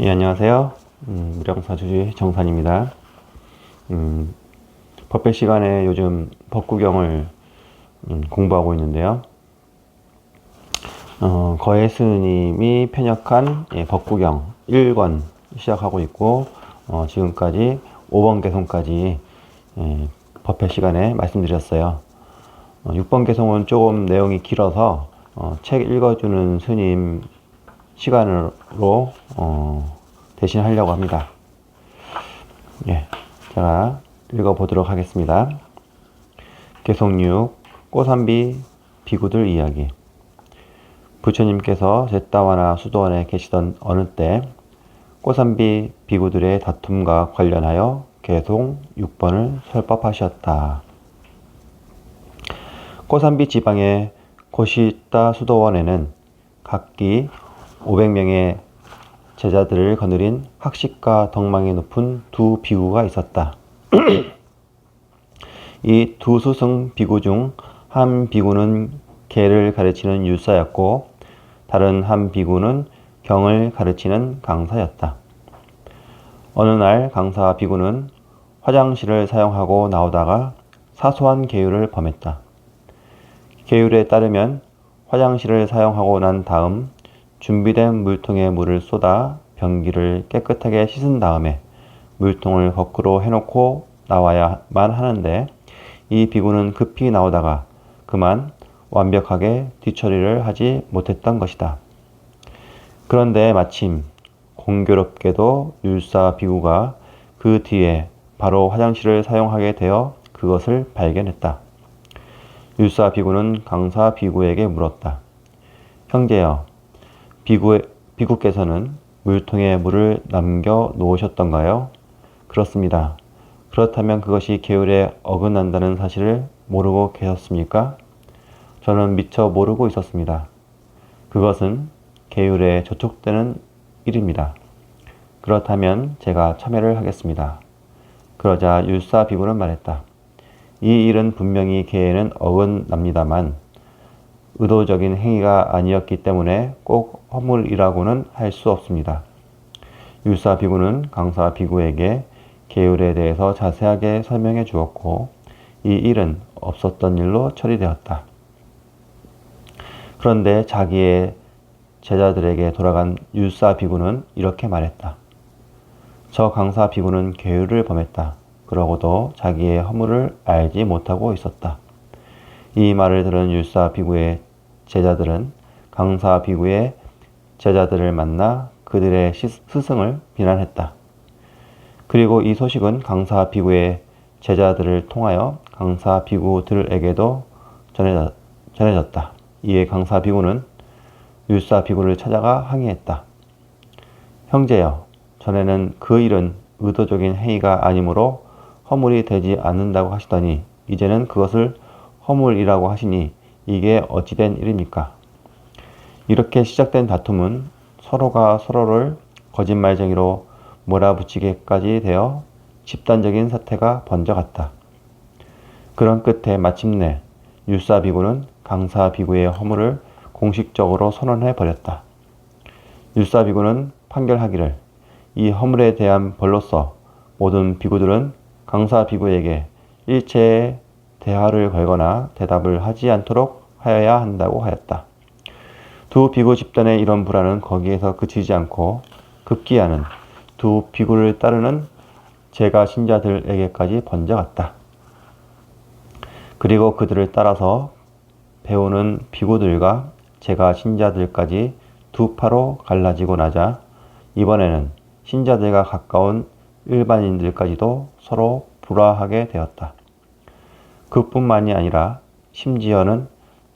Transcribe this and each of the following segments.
예, 안녕하세요. 무령사주의 정산입니다. 법회 시간에 요즘 법구경을 공부하고 있는데요. 거해 스님이 편역한 법구경 1권 시작하고 있고, 지금까지 5번 개송까지 법회 시간에 말씀드렸어요. 6번 개송은 조금 내용이 길어서 책 읽어주는 스님 시간으로 대신 하려고 합니다. 예, 제가 읽어보도록 하겠습니다. 개송 6, 꼬삼비 비구들 이야기. 부처님께서 제따와나 수도원에 계시던 어느 때 꼬삼비 비구들의 다툼과 관련하여 개송 6번을 설법하셨다. 꼬삼비 지방의 고시따 수도원에는 각기 500명의 제자들을 거느린 학식과 덕망이 높은 두 비구가 있었다. 이 두 스승 비구 중 한 비구는 계를 가르치는 율사였고 다른 한 비구는 경을 가르치는 강사였다. 어느 날 강사 비구는 화장실을 사용하고 나오다가 사소한 계율을 범했다. 계율에 따르면 화장실을 사용하고 난 다음 준비된 물통에 물을 쏟아 변기를 깨끗하게 씻은 다음에 물통을 거꾸로 해놓고 나와야만 하는데 이 비구는 급히 나오다가 그만 완벽하게 뒤처리를 하지 못했던 것이다. 그런데 마침 공교롭게도 율사 비구가 그 뒤에 바로 화장실을 사용하게 되어 그것을 발견했다. 율사 비구는 강사 비구에게 물었다. 형제여, 비구께서는 물통에 물을 남겨 놓으셨던가요? 그렇습니다. 그렇다면 그것이 계율에 어긋난다는 사실을 모르고 계셨습니까? 저는 미처 모르고 있었습니다. 그것은 계율에 저촉되는 일입니다. 그렇다면 제가 참여를 하겠습니다. 그러자 율사 비구는 말했다. 이 일은 분명히 계에는 어긋납니다만 의도적인 행위가 아니었기 때문에 꼭 허물이라고는 할 수 없습니다. 율사 비구는 강사 비구에게 계율에 대해서 자세하게 설명해 주었고 이 일은 없었던 일로 처리되었다. 그런데 자기의 제자들에게 돌아간 율사 비구는 이렇게 말했다. 저 강사 비구는 계율을 범했다. 그러고도 자기의 허물을 알지 못하고 있었다. 이 말을 들은 율사 비구의 제자들은 강사 비구의 제자들을 만나 그들의 스승을 비난했다. 그리고 이 소식은 강사 비구의 제자들을 통하여 강사 비구들에게도 전해졌다. 이에 강사 비구는 율사 비구를 찾아가 항의했다. 형제여, 전에는 그 일은 의도적인 행위가 아니므로 허물이 되지 않는다고 하시더니 이제는 그것을 허물이라고 하시니 이게 어찌된 일입니까? 이렇게 시작된 다툼은 서로가 서로를 거짓말쟁이로 몰아붙이게까지 되어 집단적인 사태가 번져갔다. 그런 끝에 마침내 율사 비구는 강사 비구의 허물을 공식적으로 선언해 버렸다. 율사 비구는 판결하기를 이 허물에 대한 벌로서 모든 비구들은 강사 비구에게 일체의 대화를 걸거나 대답을 하지 않도록 하여야 한다고 하였다. 두 비구 집단의 이런 불안은 거기에서 그치지 않고 급기야는 두 비구를 따르는 제가 신자들에게까지 번져갔다. 그리고 그들을 따라서 배우는 비구들과 제가 신자들까지 두 파로 갈라지고 나자 이번에는 신자들과 가까운 일반인들까지도 서로 불화하게 되었다. 그뿐만이 아니라 심지어는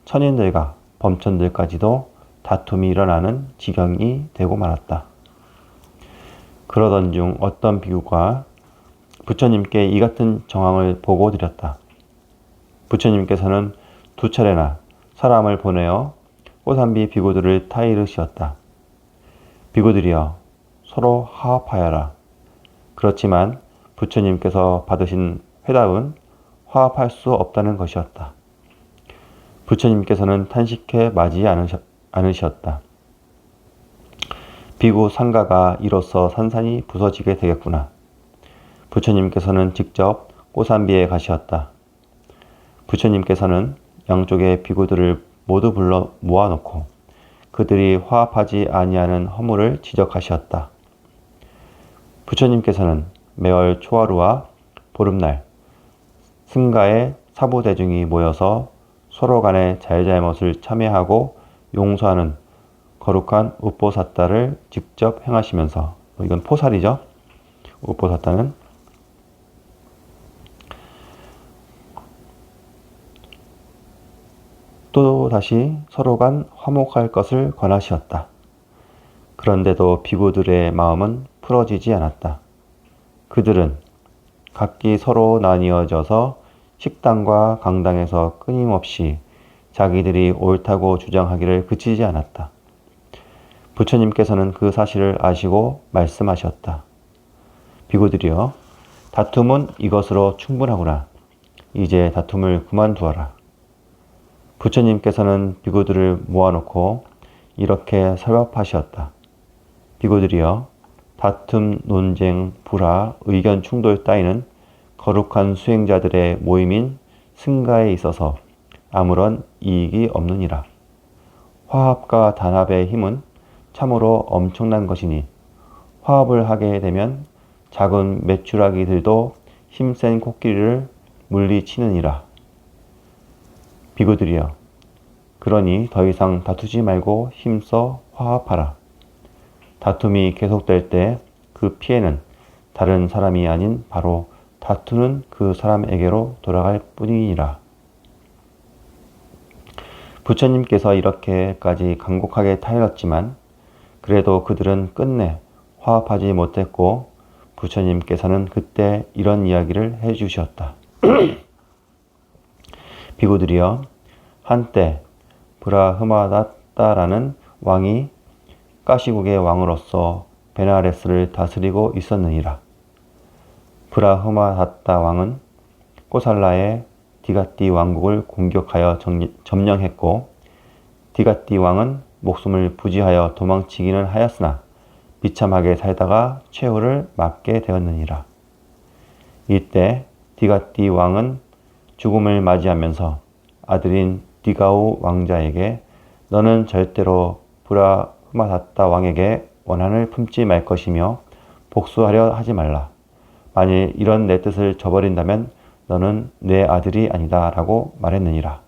천인들과 범천들까지도 다툼이 일어나는 지경이 되고 말았다. 그러던 중 어떤 비구가 부처님께 이 같은 정황을 보고 드렸다. 부처님께서는 두 차례나 사람을 보내어 꼬삼비 비구들을 타이르시었다. 비구들이여, 서로 화합하여라. 그렇지만 부처님께서 받으신 회답은 화합할 수 없다는 것이었다. 부처님께서는 탄식해 마지 않으셨다. 비구 상가가 이로써 산산이 부서지게 되겠구나. 부처님께서는 직접 꼬산비에 가시었다. 부처님께서는 양쪽의 비구들을 모두 불러 모아놓고 그들이 화합하지 아니하는 허물을 지적하시었다. 부처님께서는 매월 초하루와 보름날 승가의 사부대중이 모여서 서로 간의 잘잘못을 참회하고 용서하는 거룩한 우뽀사따를 직접 행하시면서, 이건 포살이죠. 우뽀사따는 또 다시 서로 간 화목할 것을 권하시었다. 그런데도 비구들의 마음은 풀어지지 않았다. 그들은 각기 서로 나뉘어져서 식당과 강당에서 끊임없이 자기들이 옳다고 주장하기를 그치지 않았다. 부처님께서는 그 사실을 아시고 말씀하셨다. 비구들이여, 다툼은 이것으로 충분하구나. 이제 다툼을 그만두어라. 부처님께서는 비구들을 모아놓고 이렇게 설법하셨다. 비구들이여, 다툼, 논쟁, 불화, 의견 충돌 따위는 거룩한 수행자들의 모임인 승가에 있어서 아무런 이익이 없느니라. 화합과 단합의 힘은 참으로 엄청난 것이니 화합을 하게 되면 작은 메추라기들도 힘센 코끼리를 물리치느니라. 비구들이여, 그러니 더 이상 다투지 말고 힘써 화합하라. 다툼이 계속될 때 그 피해는 다른 사람이 아닌 바로 다투는 그 사람에게로 돌아갈 뿐이니라. 부처님께서 이렇게까지 간곡하게 타일렀지만 그래도 그들은 끝내 화합하지 못했고 부처님께서는 그때 이런 이야기를 해주셨다. 비구들이여, 한때 브라흐마다따라는 왕이 까시국의 왕으로서 베나레스를 다스리고 있었느니라. 브라흐마다따 왕은 코살라의 디가띠 왕국을 공격하여 점령했고 디가띠 왕은 목숨을 부지하여 도망치기는 하였으나 비참하게 살다가 최후를 맞게 되었느니라. 이때 디가띠 왕은 죽음을 맞이하면서 아들인 디가우 왕자에게 너는 절대로 브라흐마다따 왕에게 원한을 품지 말 것이며 복수하려 하지 말라. 만일 이런 내 뜻을 저버린다면 너는 내 아들이 아니다 라고 말했느니라.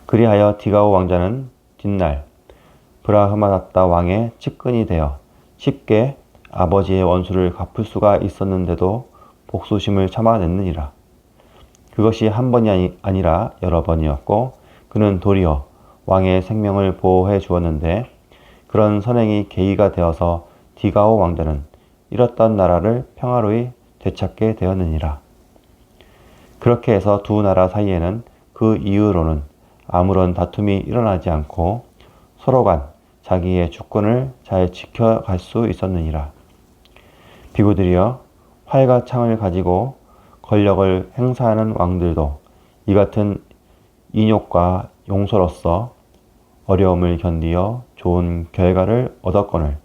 그리하여 디가우 왕자는 뒷날 브라흐마다따 왕의 측근이 되어 쉽게 아버지의 원수를 갚을 수가 있었는데도 복수심을 참아냈느니라. 그것이 한 번이 아니라 여러 번이었고 그는 도리어 왕의 생명을 보호해 주었는데 그런 선행이 계기가 되어서 디가오 왕자는 잃었던 나라를 평화로이 되찾게 되었느니라. 그렇게 해서 두 나라 사이에는 그 이후로는 아무런 다툼이 일어나지 않고 서로 간 자기의 주권을 잘 지켜갈 수 있었느니라. 비구들이여, 활과 창을 가지고 권력을 행사하는 왕들도 이 같은 인욕과 용서로서 어려움을 견디어 좋은 결과를 얻었거늘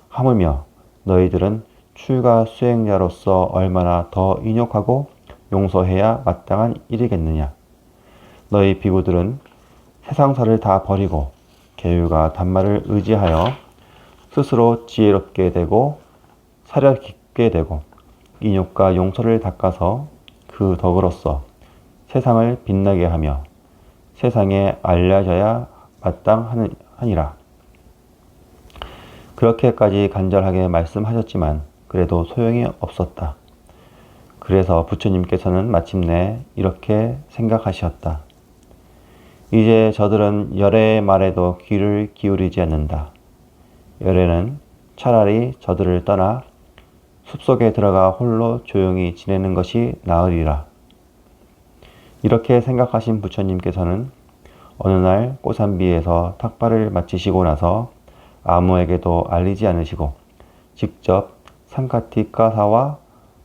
하물며 너희들은 출가 수행자로서 얼마나 더 인욕하고 용서해야 마땅한 일이겠느냐. 너희 비구들은 세상사를 다 버리고 계율과 단말을 의지하여 스스로 지혜롭게 되고 사려 깊게 되고 인욕과 용서를 닦아서 그 덕으로서 세상을 빛나게 하며 세상에 알려져야 마땅하니라. 그렇게까지 간절하게 말씀하셨지만 그래도 소용이 없었다. 그래서 부처님께서는 마침내 이렇게 생각하셨다. 이제 저들은 열애의 말에도 귀를 기울이지 않는다. 열애는 차라리 저들을 떠나 숲속에 들어가 홀로 조용히 지내는 것이 나으리라. 이렇게 생각하신 부처님께서는 어느 날 꼬산비에서 탁발을 마치시고 나서 아무에게도 알리지 않으시고 직접 상카티 까사와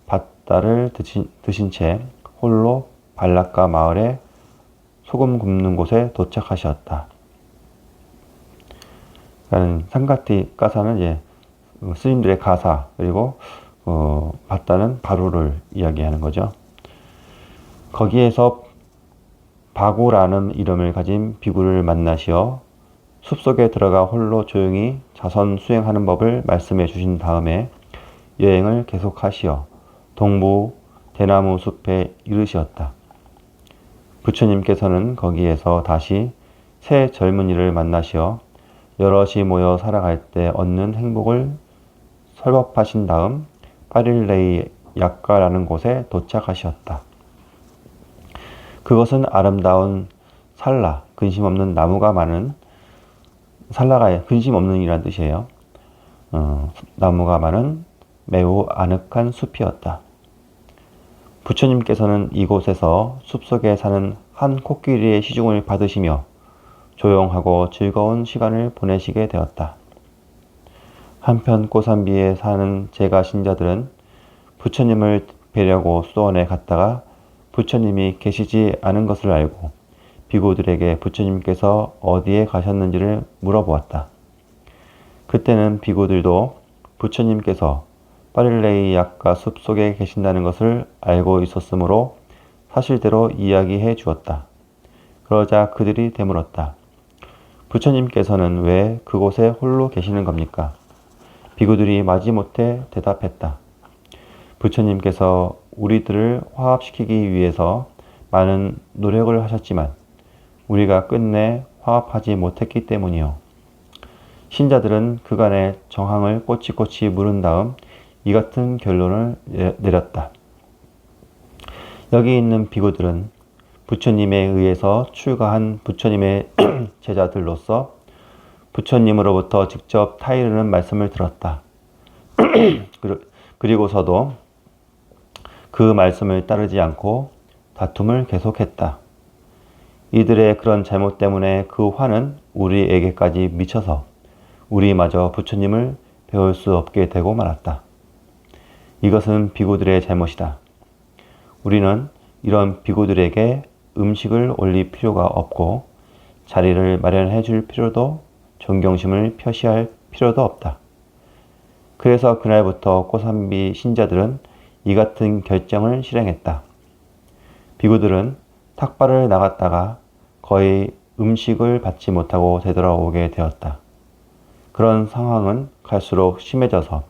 밭다를 드신 채 홀로 발라카 마을에 소금 굽는 곳에 도착하셨다. 라는 상가티 가사는 이제 스님들의 가사, 그리고 봤다는 바로를 이야기하는 거죠. 거기에서 바구라는 이름을 가진 비구를 만나시어 숲속에 들어가 홀로 조용히 자선 수행하는 법을 말씀해 주신 다음에 여행을 계속하시어 동부 대나무 숲에 이르시었다. 부처님께서는 거기에서 다시 새 젊은이를 만나시어 여럿이 모여 살아갈 때 얻는 행복을 설법하신 다음 파릴레이 약가라는 곳에 도착하셨다. 그것은 아름다운 살라, 근심 없는 나무가 많은, 살라가 근심 없는 이란 뜻이에요. 나무가 많은 매우 아늑한 숲이었다. 부처님께서는 이곳에서 숲속에 사는 한 코끼리의 시중을 받으시며 조용하고 즐거운 시간을 보내시게 되었다. 한편 고산비에 사는 제가 신자들은 부처님을 뵈려고 수도원에 갔다가 부처님이 계시지 않은 것을 알고 비구들에게 부처님께서 어디에 가셨는지를 물어보았다. 그때는 비구들도 부처님께서 파릴레이 약가 숲속에 계신다는 것을 알고 있었으므로 사실대로 이야기해 주었다. 그러자 그들이 되물었다. 부처님께서는 왜 그곳에 홀로 계시는 겁니까? 비구들이 마지못해 대답했다. 부처님께서 우리들을 화합시키기 위해서 많은 노력을 하셨지만 우리가 끝내 화합하지 못했기 때문이요. 신자들은 그간의 정황을 꼬치꼬치 물은 다음 이 같은 결론을 내렸다. 여기 있는 비구들은 부처님에 의해서 출가한 부처님의 제자들로서 부처님으로부터 직접 타이르는 말씀을 들었다. 그리고서도 그 말씀을 따르지 않고 다툼을 계속했다. 이들의 그런 잘못 때문에 그 화는 우리에게까지 미쳐서 우리마저 부처님을 배울 수 없게 되고 말았다. 이것은 비구들의 잘못이다. 우리는 이런 비구들에게 음식을 올릴 필요가 없고 자리를 마련해 줄 필요도 존경심을 표시할 필요도 없다. 그래서 그날부터 고산비 신자들은 이 같은 결정을 실행했다. 비구들은 탁발을 나갔다가 거의 음식을 받지 못하고 되돌아오게 되었다. 그런 상황은 갈수록 심해져서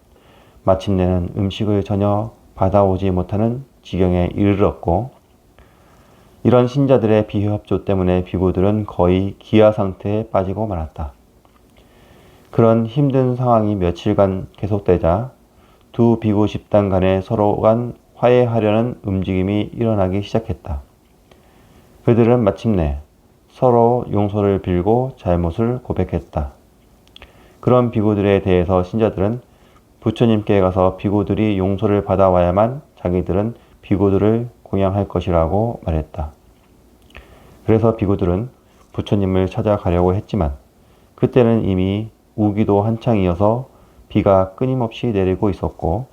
마침내는 음식을 전혀 받아오지 못하는 지경에 이르렀고 이런 신자들의 비협조 때문에 비구들은 거의 기아 상태에 빠지고 말았다. 그런 힘든 상황이 며칠간 계속되자 두 비구 집단 간에 서로 간 화해하려는 움직임이 일어나기 시작했다. 그들은 마침내 서로 용서를 빌고 잘못을 고백했다. 그런 비구들에 대해서 신자들은 부처님께 가서 비구들이 용서를 받아와야만 자기들은 비구들을 공양할 것이라고 말했다. 그래서 비구들은 부처님을 찾아가려고 했지만 그때는 이미 우기도 한창이어서 비가 끊임없이 내리고 있었고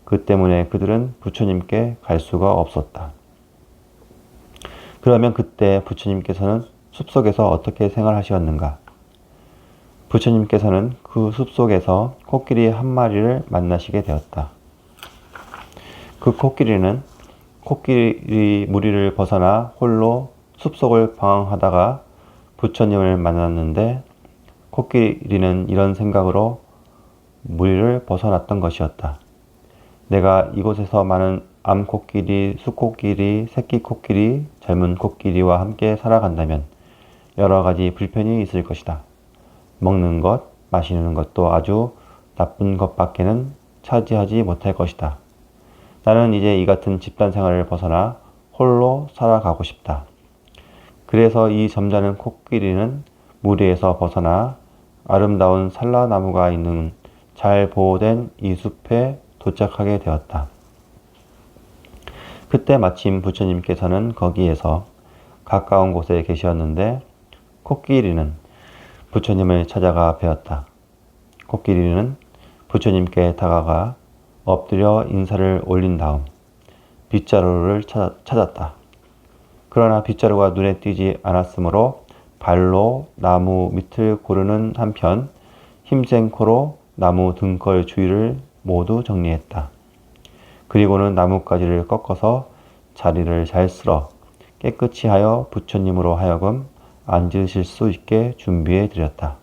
그 때문에 그들은 부처님께 갈 수가 없었다. 그러면 그때 부처님께서는 숲속에서 어떻게 생활하셨는가? 부처님께서는 그 숲속에서 코끼리 한 마리를 만나시게 되었다. 그 코끼리는 코끼리 무리를 벗어나 홀로 숲속을 방황하다가 부처님을 만났는데 코끼리는 이런 생각으로 무리를 벗어났던 것이었다. 내가 이곳에서 많은 암코끼리, 수코끼리, 새끼코끼리, 젊은 코끼리와 함께 살아간다면 여러 가지 불편이 있을 것이다. 먹는 것, 마시는 것도 아주 나쁜 것밖에는 차지하지 못할 것이다. 나는 이제 이 같은 집단 생활을 벗어나 홀로 살아가고 싶다. 그래서 이 점잖은 코끼리는 무리에서 벗어나 아름다운 산라나무가 있는 잘 보호된 이 숲에 도착하게 되었다. 그때 마침 부처님께서는 거기에서 가까운 곳에 계셨는데 코끼리는 부처님을 찾아가 뵈었다. 코끼리는 부처님께 다가가 엎드려 인사를 올린 다음 빗자루를 찾았다. 그러나 빗자루가 눈에 띄지 않았으므로 발로 나무 밑을 고르는 한편 힘센 코로 나무 등걸 주위를 모두 정리했다. 그리고는 나뭇가지를 꺾어서 자리를 잘 쓸어 깨끗이 하여 부처님으로 하여금 앉으실 수 있게 준비해 드렸다.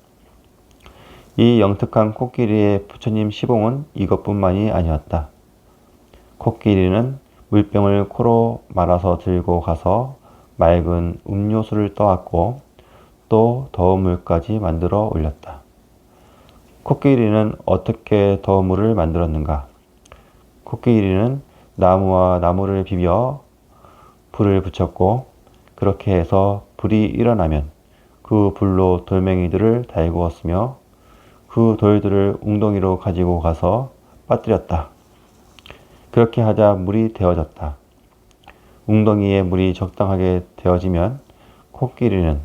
이 영특한 코끼리의 부처님 시봉은 이것뿐만이 아니었다. 코끼리는 물병을 코로 말아서 들고 가서 맑은 음료수를 떠왔고 또 더운 물까지 만들어 올렸다. 코끼리는 어떻게 더운 물을 만들었는가? 코끼리는 나무와 나무를 비벼 불을 붙였고 그렇게 해서 불이 일어나면 그 불로 돌멩이들을 달구었으며 그 돌들을 웅덩이로 가지고 가서 빠뜨렸다. 그렇게 하자 물이 데워졌다. 웅덩이에 물이 적당하게 데워지면 코끼리는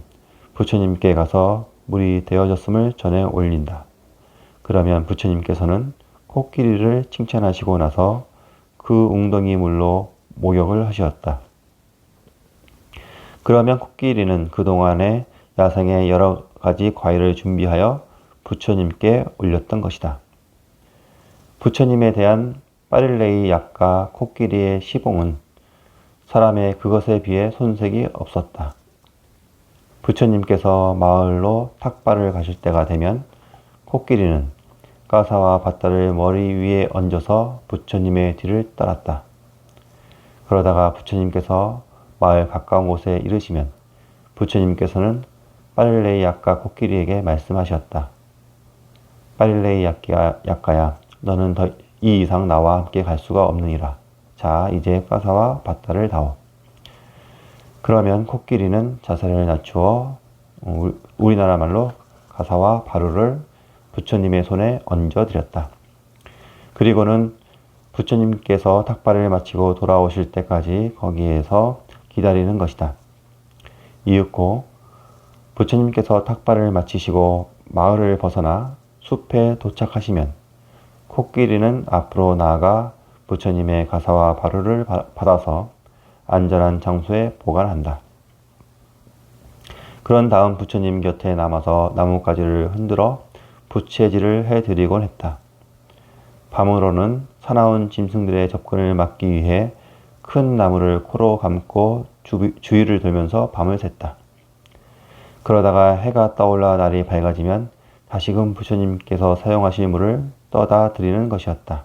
부처님께 가서 물이 데워졌음을 전해 올린다. 그러면 부처님께서는 코끼리를 칭찬하시고 나서 그 웅덩이 물로 목욕을 하셨다. 그러면 코끼리는 그동안에 야상에 여러 가지 과일을 준비하여 부처님께 올렸던 것이다. 부처님에 대한 빠릴레이 약과 코끼리의 시봉은 사람의 그것에 비해 손색이 없었다. 부처님께서 마을로 탁발을 가실 때가 되면 코끼리는 가사와 밧다를 머리 위에 얹어서 부처님의 뒤를 따랐다. 그러다가 부처님께서 마을 가까운 곳에 이르시면 부처님께서는 빠릴레이 약과 코끼리에게 말씀하셨다. 빠릴레이 약가야, 너는 더 이 이상 나와 함께 갈 수가 없느니라. 자, 이제 가사와 밧다를 다오. 그러면 코끼리는 자세를 낮추어 우리나라 말로 가사와 바루를 부처님의 손에 얹어드렸다. 그리고는 부처님께서 탁발을 마치고 돌아오실 때까지 거기에서 기다리는 것이다. 이윽고 부처님께서 탁발을 마치시고 마을을 벗어나 숲에 도착하시면 코끼리는 앞으로 나아가 부처님의 가사와 바루를 받아서 안전한 장소에 보관한다. 그런 다음 부처님 곁에 남아서 나뭇가지를 흔들어 부채질을 해드리곤 했다. 밤으로는 사나운 짐승들의 접근을 막기 위해 큰 나무를 코로 감고 주위를 돌면서 밤을 샜다. 그러다가 해가 떠올라 날이 밝아지면 다시금 부처님께서 사용하실 물을 떠다 드리는 것이었다.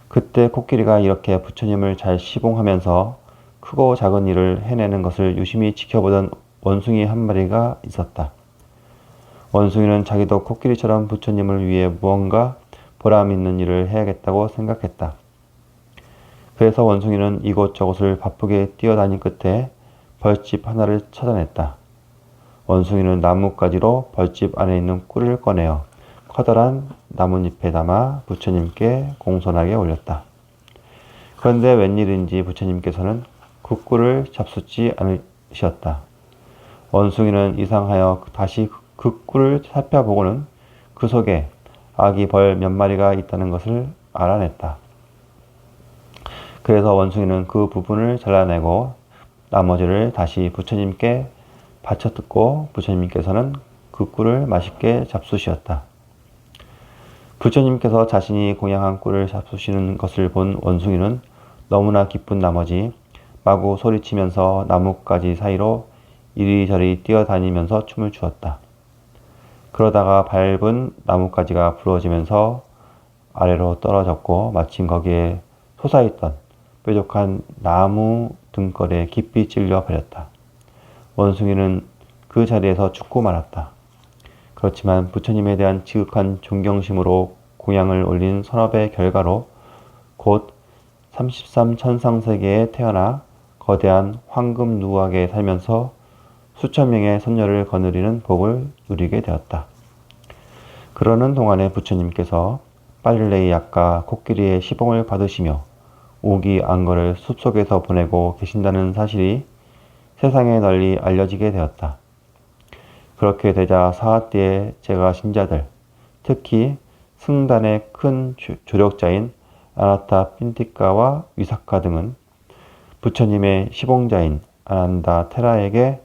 그때 코끼리가 이렇게 부처님을 잘 시봉하면서 크고 작은 일을 해내는 것을 유심히 지켜보던 원숭이 한 마리가 있었다. 원숭이는 자기도 코끼리처럼 부처님을 위해 무언가 보람 있는 일을 해야겠다고 생각했다. 그래서 원숭이는 이곳저곳을 바쁘게 뛰어다닌 끝에 벌집 하나를 찾아냈다. 원숭이는 나뭇가지로 벌집 안에 있는 꿀을 꺼내어 커다란 나뭇잎에 담아 부처님께 공손하게 올렸다. 그런데 웬일인지 부처님께서는 그 꿀을 잡숫지 않으셨다. 원숭이는 이상하여 다시 그 꿀을 살펴보고는 그 속에 아기 벌 몇 마리가 있다는 것을 알아냈다. 그래서 원숭이는 그 부분을 잘라내고 나머지를 다시 부처님께 바쳐뜯고 부처님께서는 그 꿀을 맛있게 잡수셨다. 부처님께서 자신이 공양한 꿀을 잡수시는 것을 본 원숭이는 너무나 기쁜 나머지 마구 소리치면서 나뭇가지 사이로 이리저리 뛰어다니면서 춤을 추었다. 그러다가 밟은 나뭇가지가 부러지면서 아래로 떨어졌고 마침 거기에 솟아있던 뾰족한 나무 등걸에 깊이 찔려 버렸다. 원숭이는 그 자리에서 죽고 말았다. 그렇지만 부처님에 대한 지극한 존경심으로 공양을 올린 선업의 결과로 곧 33천상세계에 태어나 거대한 황금 누각에 살면서 수천 명의 선녀를 거느리는 복을 누리게 되었다. 그러는 동안에 부처님께서 빠릴레이 약과 코끼리의 시봉을 받으시며 우기 안거를 숲속에서 보내고 계신다는 사실이 세상에 널리 알려지게 되었다. 그렇게 되자 사화띠의 제가 신자들, 특히 승단의 큰 조력자인 아나타 핀티카와 위사카 등은 부처님의 시봉자인 아난다 테라에게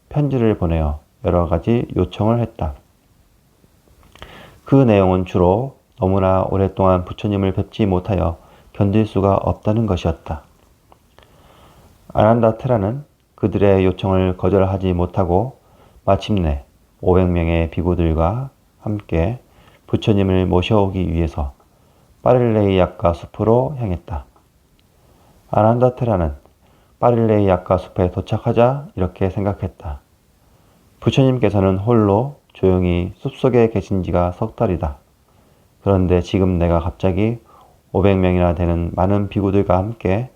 편지를 보내어 여러 가지 요청을 했다. 그 내용은 주로 너무나 오랫동안 부처님을 뵙지 못하여 견딜 수가 없다는 것이었다. 아난다테라는 그들의 요청을 거절하지 못하고 마침내 500명의 비구들과 함께 부처님을 모셔오기 위해서 파릴레이아카 숲으로 향했다. 아난다테라는 파릴레이아카 숲에 도착하자 이렇게 생각했다. 부처님께서는 홀로 조용히 숲속에 계신 지가 석 달이다. 그런데 지금 내가 갑자기 500명이나 되는 많은 비구들과 함께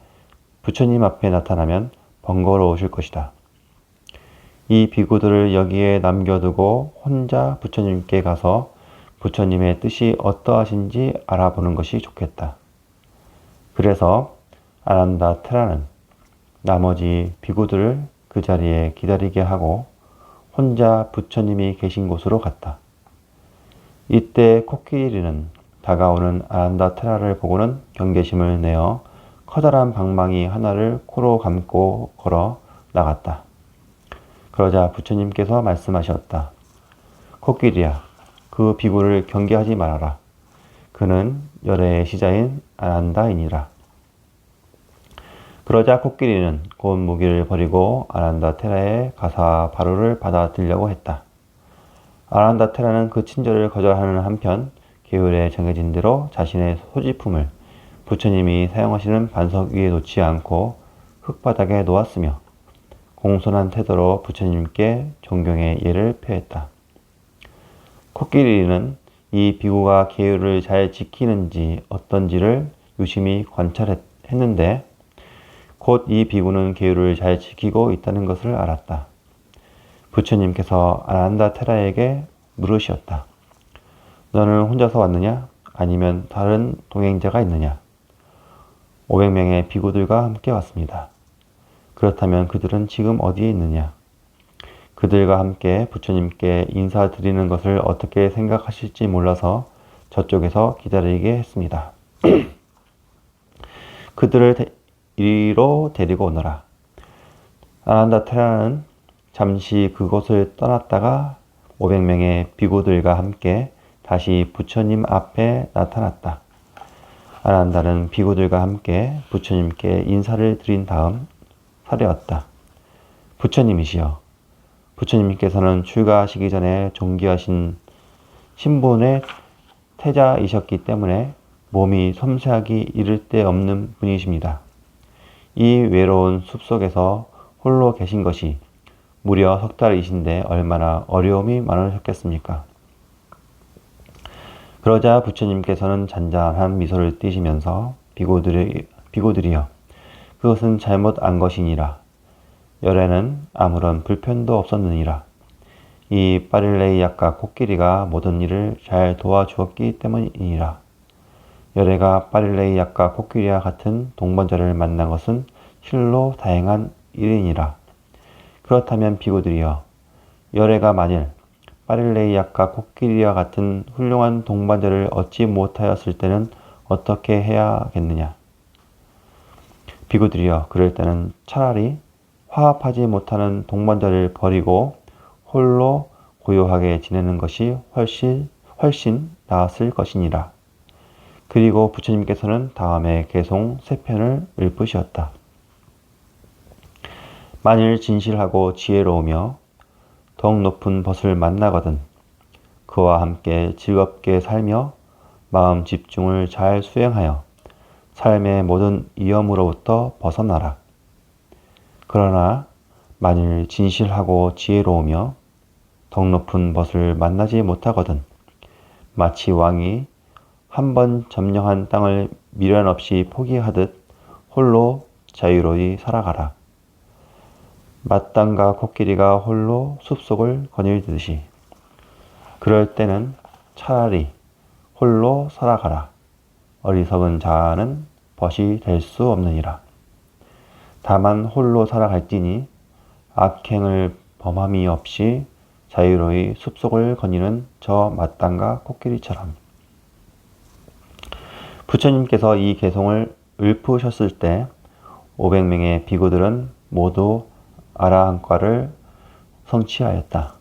부처님 앞에 나타나면 번거로우실 것이다. 이 비구들을 여기에 남겨두고 혼자 부처님께 가서 부처님의 뜻이 어떠하신지 알아보는 것이 좋겠다. 그래서 아난다테라는 나머지 비구들을 그 자리에 기다리게 하고 혼자 부처님이 계신 곳으로 갔다. 이때 코끼리는 다가오는 아난다테라를 보고는 경계심을 내어 커다란 방망이 하나를 코로 감고 걸어 나갔다. 그러자 부처님께서 말씀하셨다. 코끼리야, 그 비구를 경계하지 말아라. 그는 열애의 시자인 아난다이니라. 그러자 코끼리는 곧 무기를 버리고 아난다테라의 가사 바루를 받아들려고 했다. 아난다테라는 그 친절을 거절하는 한편 계율에 정해진 대로 자신의 소지품을 부처님이 사용하시는 반석 위에 놓지 않고 흙바닥에 놓았으며 공손한 태도로 부처님께 존경의 예를 표했다. 코끼리는 이 비구가 계율을 잘 지키는지 어떤지를 유심히 관찰했는데 곧 이 비구는 계율을 잘 지키고 있다는 것을 알았다. 부처님께서 아난다테라에게 물으셨다. 너는 혼자서 왔느냐? 아니면 다른 동행자가 있느냐? 500명의 비구들과 함께 왔습니다. 그렇다면 그들은 지금 어디에 있느냐? 그들과 함께 부처님께 인사드리는 것을 어떻게 생각하실지 몰라서 저쪽에서 기다리게 했습니다. 그들을 이리로 데리고 오너라. 아난다테라는 잠시 그곳을 떠났다가 500명의 비구들과 함께 다시 부처님 앞에 나타났다. 아난다는 비구들과 함께 부처님께 인사를 드린 다음 사려왔다. 부처님이시여, 부처님께서는 출가하시기 전에 존귀하신 신분의 태자이셨기 때문에 몸이 섬세하기 이를 데 없는 분이십니다. 이 외로운 숲속에서 홀로 계신 것이 무려 석 달이신데 얼마나 어려움이 많으셨겠습니까? 그러자 부처님께서는 잔잔한 미소를 띠시면서 비구들이여, 그것은 잘못 안 것이니라. 열에는 아무런 불편도 없었느니라. 이 파릴레이아카 코끼리가 모든 일을 잘 도와주었기 때문이니라. 열애가 파릴레이아카 코끼리와 같은 동반자를 만난 것은 실로 다행한 일이니라. 그렇다면 비구들이여, 열애가 만일 파릴레이아카 코끼리와 같은 훌륭한 동반자를 얻지 못하였을 때는 어떻게 해야겠느냐? 비구들이여, 그럴 때는 차라리 화합하지 못하는 동반자를 버리고 홀로 고요하게 지내는 것이 훨씬 나았을 것이니라. 그리고 부처님께서는 다음에 개송 3편을 읊으셨다. 만일 진실하고 지혜로우며 더욱 높은 벗을 만나거든 그와 함께 즐겁게 살며 마음 집중을 잘 수행하여 삶의 모든 위험으로부터 벗어나라. 그러나 만일 진실하고 지혜로우며 더욱 높은 벗을 만나지 못하거든 마치 왕이 한 번 점령한 땅을 미련 없이 포기하듯 홀로 자유로이 살아가라. 마땅과 코끼리가 홀로 숲속을 거닐듯이 그럴 때는 차라리 홀로 살아가라. 어리석은 자는 벗이 될 수 없느니라. 다만 홀로 살아갈지니 악행을 범함이 없이 자유로이 숲속을 거니는 저 마땅과 코끼리처럼. 부처님께서 이 개송을 읊으셨을 때 500명의 비구들은 모두 아라한과를 성취하였다.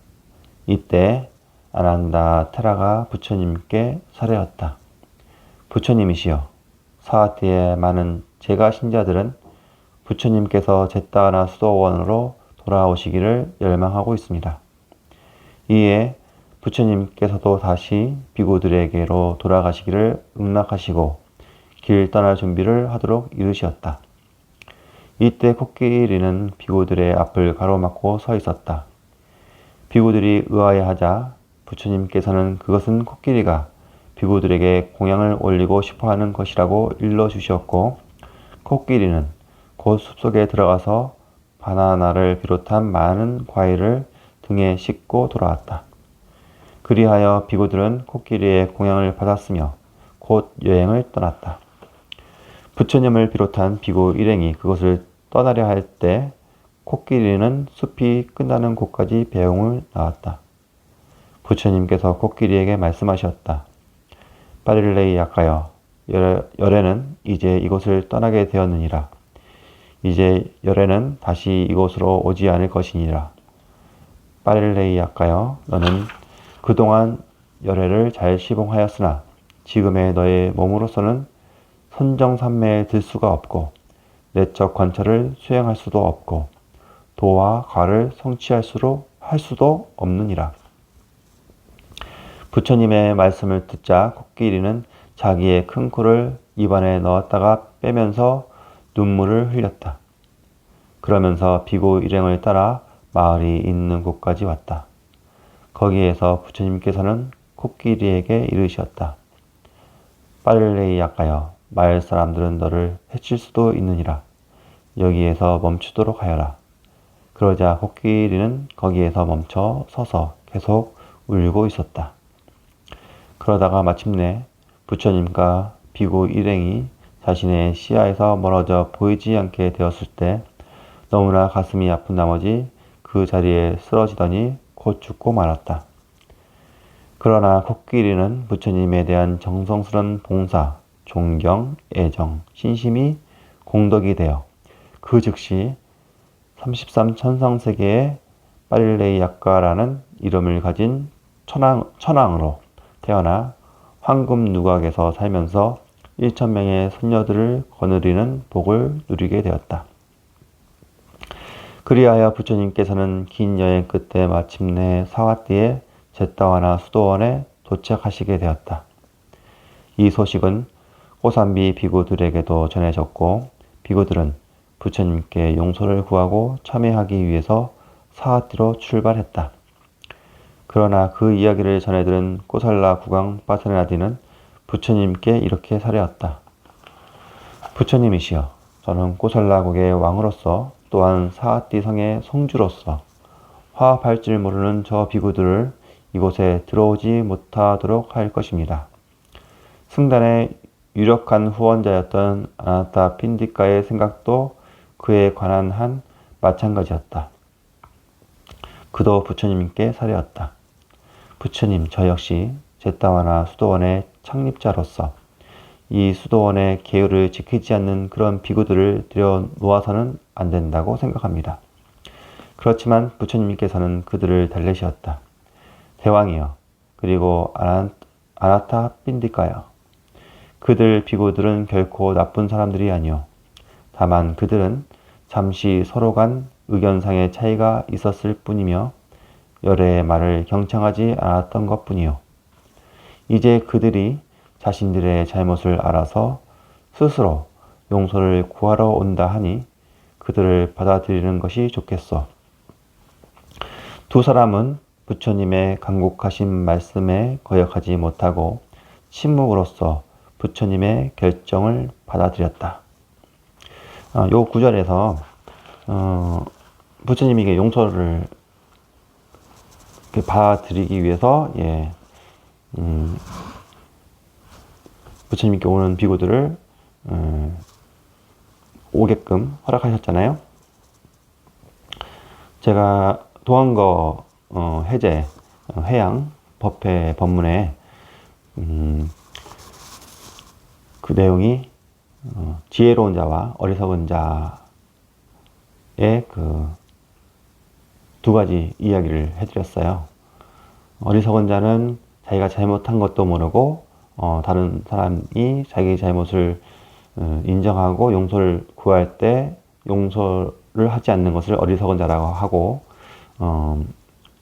이때 아난다 테라가 부처님께 살해였다. 부처님이시여, 사와티의 많은 제가 신자들은 부처님께서 제따나 수도원으로 돌아오시기를 열망하고 있습니다. 이에 부처님께서도 다시 비구들에게로 돌아가시기를 응낙하시고 길 떠날 준비를 하도록 이르시었다. 이때 코끼리는 비구들의 앞을 가로막고 서 있었다. 비구들이 의아해하자 부처님께서는 그것은 코끼리가 비구들에게 공양을 올리고 싶어하는 것이라고 일러주셨고, 코끼리는 곧 숲속에 들어가서 바나나를 비롯한 많은 과일을 등에 싣고 돌아왔다. 그리하여 비구들은 코끼리의 공양을 받았으며 곧 여행을 떠났다. 부처님을 비롯한 비구 일행이 그것을 떠나려 할 때 코끼리는 숲이 끝나는 곳까지 배웅을 나왔다. 부처님께서 코끼리에게 말씀하셨다. 빠릴레이 약가여, 열애는 이제 이곳을 떠나게 되었느니라. 이제 열애는 다시 이곳으로 오지 않을 것이니라. 빠릴레이 약가여, 너는 그동안 열애를 잘 시봉하였으나 지금의 너의 몸으로서는 선정산매에 들 수가 없고 내적 관찰을 수행할 수도 없고 도와 과를 성취할 수도 없느니라. 부처님의 말씀을 듣자 코끼리는 자기의 큰 코를 입안에 넣었다가 빼면서 눈물을 흘렸다. 그러면서 비구 일행을 따라 마을이 있는 곳까지 왔다. 거기에서 부처님께서는 코끼리에게 이르셨다. 빠릴레이 약가여, 마을 사람들은 너를 해칠 수도 있느니라. 여기에서 멈추도록 하여라. 그러자 코끼리는 거기에서 멈춰 서서 계속 울고 있었다. 그러다가 마침내 부처님과 비구 일행이 자신의 시야에서 멀어져 보이지 않게 되었을 때 너무나 가슴이 아픈 나머지 그 자리에 쓰러지더니 곧 죽고 말았다. 그러나 코끼리는 부처님에 대한 정성스런 봉사, 존경, 애정, 신심이 공덕이 되어 그 즉시 33천상세계의 빠릴레이약가라는 이름을 가진 천왕으로 태어나 황금 누각에서 살면서 1,000명의 선녀들을 거느리는 복을 누리게 되었다. 그리하여 부처님께서는 긴 여행 끝에 마침내 사와띠의 제따와나 수도원에 도착하시게 되었다. 이 소식은 꼬산비 비구들에게도 전해졌고 비구들은 부처님께 용서를 구하고 참회하기 위해서 사와띠로 출발했다. 그러나 그 이야기를 전해들은 꼬살라 국왕 빠타나디는 부처님께 이렇게 살해했다. 부처님이시여, 저는 꼬살라국의 왕으로서 또한 사와띠 성의 성주로서 화합할 줄 모르는 저 비구들을 이곳에 들어오지 못하도록 할 것입니다. 승단의 유력한 후원자였던 아나타 핀디카의 생각도 그에 관한 한 마찬가지였다. 그도 부처님께 살해했다. 부처님, 저 역시 제따와나 수도원의 창립자로서 이 수도원의 계율을 지키지 않는 그런 비구들을 들여놓아서는 안 된다고 생각합니다. 그렇지만 부처님께서는 그들을 달래시었다. 대왕이여, 그리고 아나타 핀디카여, 그들 비구들은 결코 나쁜 사람들이 아니오. 다만 그들은 잠시 서로 간 의견상의 차이가 있었을 뿐이며 열애의 말을 경청하지 않았던 것 뿐이오. 이제 그들이 자신들의 잘못을 알아서 스스로 용서를 구하러 온다 하니 그들을 받아들이는 것이 좋겠소. 두 사람은 부처님의 간곡하신 말씀에 거역하지 못하고 침묵으로써 부처님의 결정을 받아들였다. 요 구절에서 부처님에게 용서를 받아들이기 위해서 부처님께 오는 비구들을 오게끔 허락하셨잖아요. 제가 도안거 해제 해양 법회 법문에 그 내용이 지혜로운 자와 어리석은 자의 그 두 가지 이야기를 해드렸어요. 어리석은 자는 자기가 잘못한 것도 모르고 다른 사람이 자기 잘못을 인정하고 용서를 구할 때 용서를 하지 않는 것을 어리석은 자라고 하고,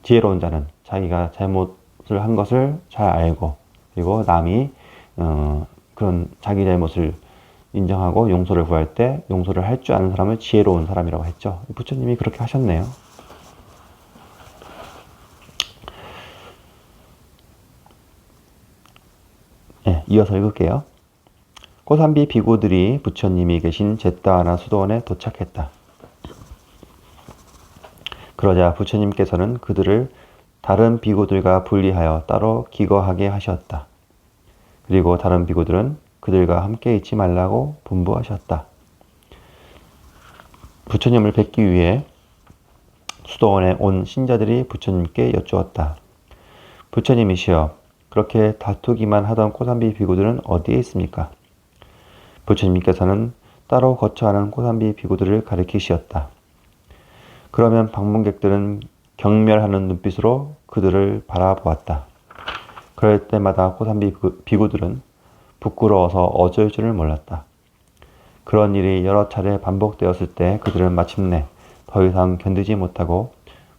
지혜로운 자는 자기가 잘못을 한 것을 잘 알고, 그리고 남이 그런 자기 잘못을 인정하고 용서를 구할 때 용서를 할 줄 아는 사람을 지혜로운 사람이라고 했죠. 부처님이 그렇게 하셨네요. 네, 이어서 읽을게요. 고산비 비구들이 부처님이 계신 제따하나 수도원에 도착했다. 그러자 부처님께서는 그들을 다른 비구들과 분리하여 따로 기거하게 하셨다. 그리고 다른 비구들은 그들과 함께 있지 말라고 분부하셨다. 부처님을 뵙기 위해 수도원에 온 신자들이 부처님께 여쭈었다. 부처님이시여, 그렇게 다투기만 하던 고산비 비구들은 어디에 있습니까? 부처님께서는 따로 거처하는 고산비 비구들을 가리키시었다. 그러면 방문객들은 경멸하는 눈빛으로 그들을 바라보았다. 그럴 때마다 고산비 비구들은 부끄러워서 어쩔 줄을 몰랐다. 그런 일이 여러 차례 반복되었을 때 그들은 마침내 더 이상 견디지 못하고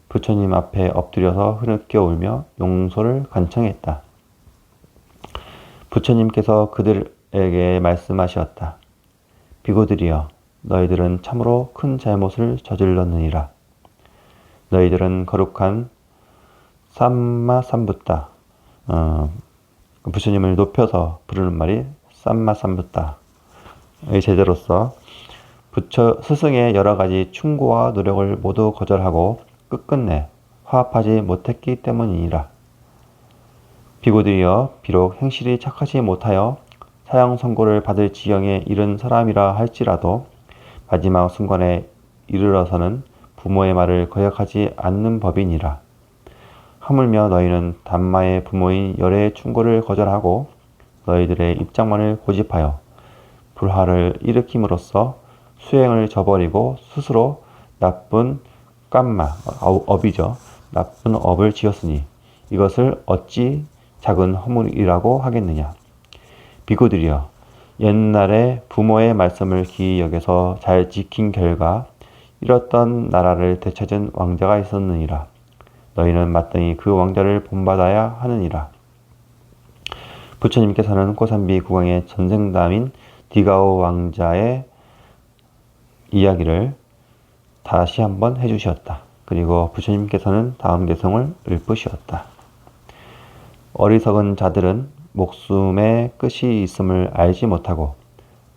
부처님 앞에 엎드려서 흐느껴 울며 용서를 간청했다. 부처님께서 그들에게 말씀하셨다. 비구들이여, 너희들은 참으로 큰 잘못을 저질렀느니라. 너희들은 거룩한 삼마삼붓다. 부처님을 높여서 부르는 말이 삼마삼붓다. 의 제재로서 부처 스승의 여러 가지 충고와 노력을 모두 거절하고 끝끝내 화합하지 못했기 때문이니라. 비구들이여, 비록 행실이 착하지 못하여 사형 선고를 받을 지경에 이른 사람이라 할지라도 마지막 순간에 이르러서는 부모의 말을 거역하지 않는 법이니라. 하물며 너희는 담마의 부모인 열의 충고를 거절하고 너희들의 입장만을 고집하여 불화를 일으킴으로써 수행을 저버리고 스스로 나쁜 깜마, 업이죠. 나쁜 업을 지었으니 이것을 어찌 작은 허물이라고 하겠느냐. 비구들이여, 옛날에 부모의 말씀을 기이 여겨서 잘 지킨 결과 잃었던 나라를 되찾은 왕자가 있었느니라. 너희는 마땅히 그 왕자를 본받아야 하느니라. 부처님께서는 고산비 국왕의 전생담인 디가오 왕자의 이야기를 다시 한번 해주셨다. 그리고 부처님께서는 다음 개성을 읊으셨다. 어리석은 자들은 목숨의 끝이 있음을 알지 못하고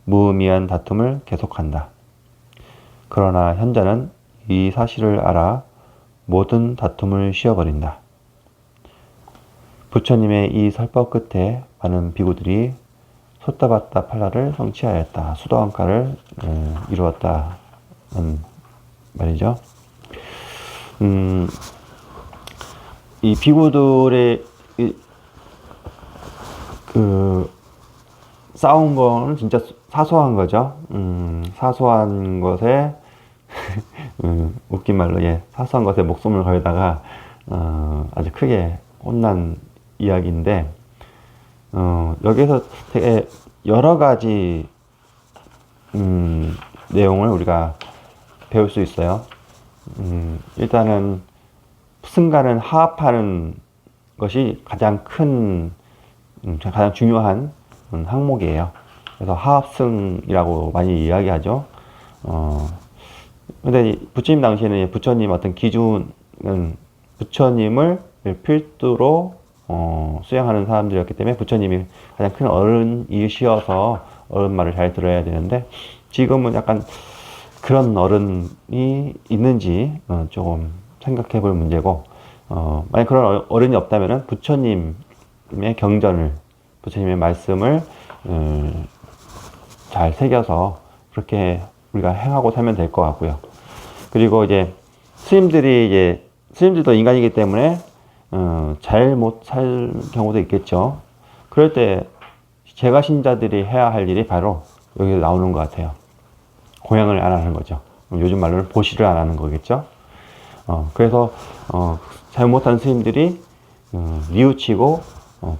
무의미한 다툼을 계속한다. 그러나 현자는 이 사실을 알아 모든 다툼을 쉬어버린다. 부처님의 이 설법 끝에 많은 비구들이 소타바타 팔라를 성취하였다. 수도원가를 이루었다는 말이죠. 이 비구들의 싸운 거는 진짜 사소한 거죠. 사소한 것에 웃긴 말로 사소한 것에 목숨을 걸다가 아주 크게 혼난 이야기인데, 여기서 되게 여러 가지 내용을 우리가 배울 수 있어요. 일단은 승가는 하합하는 것이 가장 중요한 항목이에요. 그래서 하합승이라고 많이 이야기하죠. 근데 부처님 당시에는 부처님 어떤 기준은 부처님을 필두로 수행하는 사람들이었기 때문에 부처님이 가장 큰 어른이시어서 어른 말을 잘 들어야 되는데, 지금은 약간 그런 어른이 있는지 조금 생각해 볼 문제고, 만약 그런 어른이 없다면 부처님의 경전을, 부처님의 말씀을 잘 새겨서 그렇게 우리가 행하고 살면 될 것 같고요. 그리고 이제 스님들도 인간이기 때문에 잘 못 살 경우도 있겠죠. 그럴 때 제가 신자들이 해야 할 일이 바로 여기 나오는 것 같아요. 공양을 안 하는 거죠. 요즘 말로는 보시를 안 하는 거겠죠. 그래서 잘못한 스님들이 뉘우치고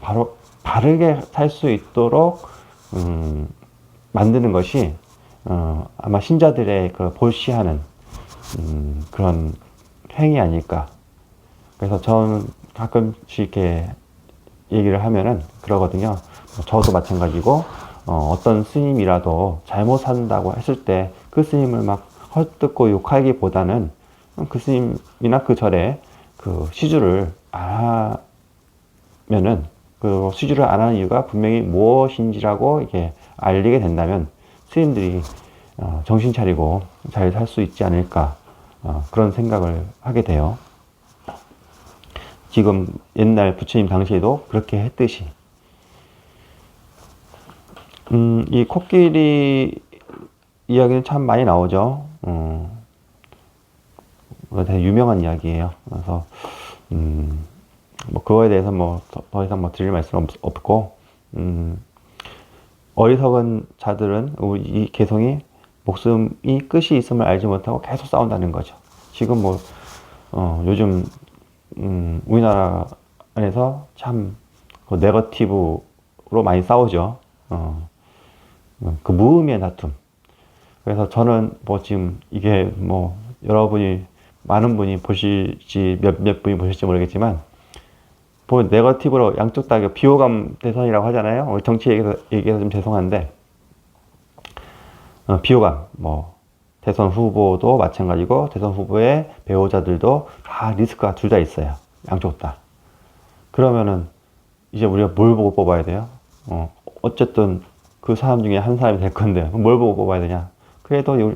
바로 바르게 살 수 있도록 만드는 것이 아마 신자들의 그 볼시하는 그런 행위 아닐까. 그래서 저는 가끔씩 이렇게 얘기를 하면은 그러거든요. 저도 마찬가지고 어떤 스님이라도 잘못 산다고 했을 때 그 스님을 막 헐뜯고 욕하기보다는 그 스님이나 그 절에 그 시주를 안 하면은 그 시주를 안 하는 이유가 분명히 무엇인지라고 이렇게 알리게 된다면 스님들이 정신 차리고 잘 살 수 있지 않을까 그런 생각을 하게 돼요. 지금 옛날 부처님 당시에도 그렇게 했듯이 이 코끼리 이야기는 참 많이 나오죠. 되게 유명한 이야기예요. 그래서 뭐 그거에 대해서 뭐 더 이상 뭐 드릴 말씀은 없고 어리석은 자들은 이 개성이 목숨이 끝이 있음을 알지 못하고 계속 싸운다는 거죠. 지금 뭐 요즘 우리나라 안에서 참 그 네거티브로 많이 싸우죠. 그 무의미한 다툼. 그래서 저는 뭐 지금 이게 뭐 여러분이 많은 분이 보실지 몇 분이 보실지 모르겠지만 뭐 네거티브로 양쪽 다 비호감 대선이라고 하잖아요. 정치 얘기해서 좀 죄송한데 비호감 뭐 대선 후보도 마찬가지고 대선 후보의 배우자들도 다 리스크가 둘 다 있어요. 양쪽 다. 그러면은 이제 우리가 뭘 보고 뽑아야 돼요? 어쨌든 그 사람 중에 한 사람이 될 건데 뭘 보고 뽑아야 되냐? 그래도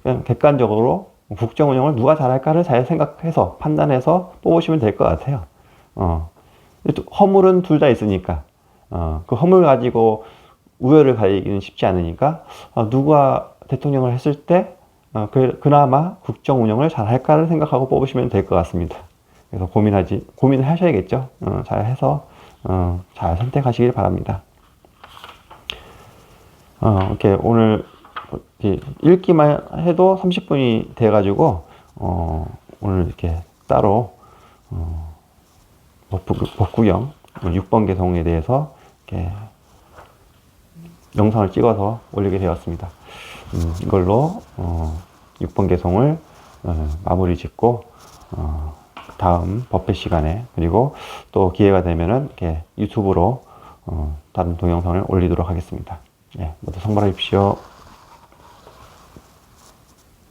그냥 객관적으로 국정 운영을 누가 잘할까를 잘 생각해서 판단해서 뽑으시면 될 것 같아요. 허물은 둘 다 있으니까 그 허물 가지고 우열을 가리기는 쉽지 않으니까 누가 대통령을 했을 때 그나마 국정 운영을 잘 할까를 생각하고 뽑으시면 될 것 같습니다. 그래서 고민을 하셔야겠죠. 잘 해서 잘 선택하시길 바랍니다. 이렇게 오늘 읽기만 해도 30분이 돼가지고 오늘 이렇게 따로 법구경 6번 개성에 대해서 이렇게 영상을 찍어서 올리게 되었습니다. 이걸로 6번 개성을 마무리 짓고 다음 법회 시간에 그리고 또 기회가 되면은 이렇게 유튜브로 다른 동영상을 올리도록 하겠습니다. 예, 모두 성불하십시오.